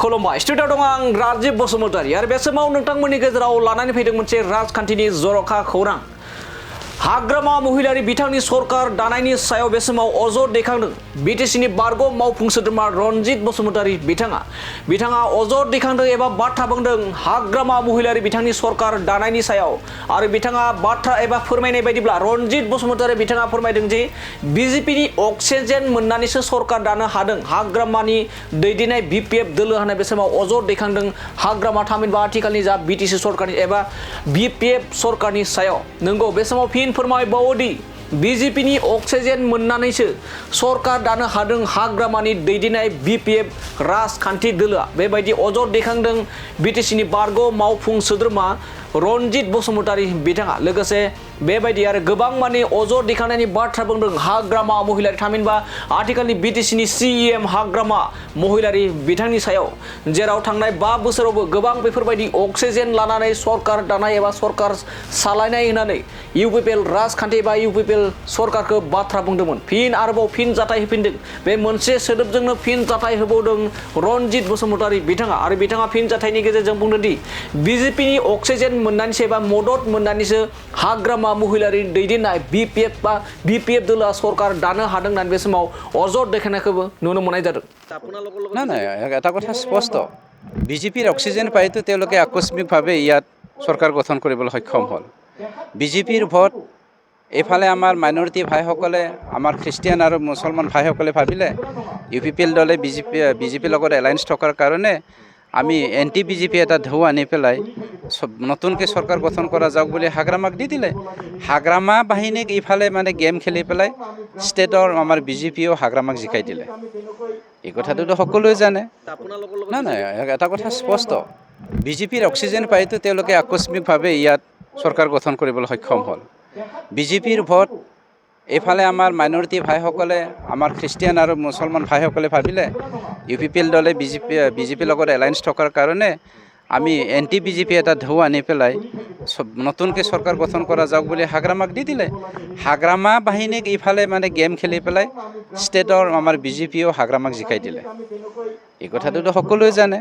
खुलुमबाय स्टुडिअ दं आं राजीब बसुमतारी आरो बे समाव नोंथांमोननि गेजेराव लानानै फैदों मोनसे राजखान्थिनि जर'खा खौरां हाग्रामा महिलारि बिथांनि सरकार दानायनि सायाव बे समाव अजद दैखांदों बिटिसिनि बारग' मावफुं सोद्रोमा रनजित बसुमतारी बिथाङा अजद दैखांदों एबा बाथ्रा बुंदों हाग्रामा महिलारि बिथांनि सरकार दानायनि सायाव आरो बिथाङा बाथ्रा एबा फोरमायनाय बायदिब्ला रनजित बसुमतारी बिथाङा फोरमायदों जे बिजेपिनि अक्सिजेन मोननानैसो सरकार दानो हादों हाग्रामानि दैदेननाय बिपिएफ दोलो होननाय बे समाव अजद दैखांदों हाग्रामा थामहिनबा आथिखालनि जा बिटिसि सरकारनि एबा बिपिएफ सरकारनि सायाव नंगौ बे समाव फिन फोरमायबावोदि बिजेपिनि अक्सिजेन मोननानैसो सरकार दानो हादों हाग्रामानि दैदेननाय बिपिएफ राजखान्थि दोलोआ बेबायदि अजद दैखांदों बिटिसिनि बारग' मावफुं सोद्रोमा रनजित बसुमतारी बिथाङा लोगोसे बेबायदि आरो गोबां माने अजद दैखांनायनि बाथ्रा बुंदों हाग्रामा महिलारि थामहिनबा आथिखालनि बिटिसिनि सीएम हाग्रामा महिलारि बिथांनि सायाव जेराव थांनाय 5 बोसोरावबो गोबां बेफोरबायदि अक्सिजेन लानानै सरकार दानाय एबा सरकार सालायनाय होननानै इउपिपिएल राजखान्थि एबा इउपिपिएल सरकारखौ बाथ्रा बुंदोंमोन आरोबाव फिन जाथाय होफिनदों बे मोनसे सोदोबजोंनो फिन जाथाय होबावदों रनजित बसुमतारी बिथाङा आरो बिथाङा फिन जाथायनि गेजेरजों बुंदोंदि बिजेपिनि अक्सिजेन मोननानैसो एबा मदद मोननानैसो हाग्रामा महिलारि दैदेननाय बिपिएफ दोलोआ सरकार दानो हादों होननानै बे समाव अजद दैखांनायखौबो नुनो मोननाय जादों না না এটা কথা স্পষ্ট বিজেপিৰ অক্সিজেন পাইতো তেওঁলোকে আকস্মিকভাৱে ইয়াত চৰকাৰ গঠন কৰিবলৈ সক্ষম হ'ল বিজেপিৰ ভোট এইফালে আমাৰ মাইনৰিটি ভাইসকলে আমাৰ খ্ৰীষ্টিয়ান আৰু মুছলমান ভাইসকলে ভাবিলে ইউপিপিএল দলে বিজেপিৰ লগত এলায়েন্স থকাৰ কাৰণে আমি এণ্টি বিজেপি এটা ঢৌ আনি পেলাই নতুনকৈ চৰকাৰ গঠন কৰা যাওক বুলি হাগ্ৰামাক দি দিলে হাগ্ৰামা বাহিনীক ইফালে মানে গেম খেলি পেলাই ষ্টেটৰ আমাৰ বিজেপিয়েও হাগ্ৰামাক জিকাই দিলে এই কথাটোতো সকলোৱে জানে না না এটা কথা স্পষ্ট বিজেপিৰ অক্সিজেন পাইতো তেওঁলোকে আকস্মিকভাৱে ইয়াত চৰকাৰ গঠন কৰিবলৈ সক্ষম হ'ল বিজেপিৰ ভোট এইফালে আমাৰ মাইনৰিটি ভাইসকলে আমাৰ খ্ৰীষ্টিয়ান আৰু মুছলমান ভাইসকলে ভাবিলে ইউপিপিএল দলে বিজেপিৰ লগত এলায়েন্স থকাৰ কাৰণে আমি এণ্টি বিজেপি এটা ঢৌ আনি পেলাই নতুনকৈ চৰকাৰ গঠন কৰা যাওক বুলি হাগ্ৰামাক দি দিলে হাগ্ৰামা বাহিনীক ইফালে মানে গেম খেলি পেলাই ষ্টেটৰ আমাৰ বিজেপিয়েও হাগ্ৰামাক জিকাই দিলে এই কথাটোতো সকলোৱে জানে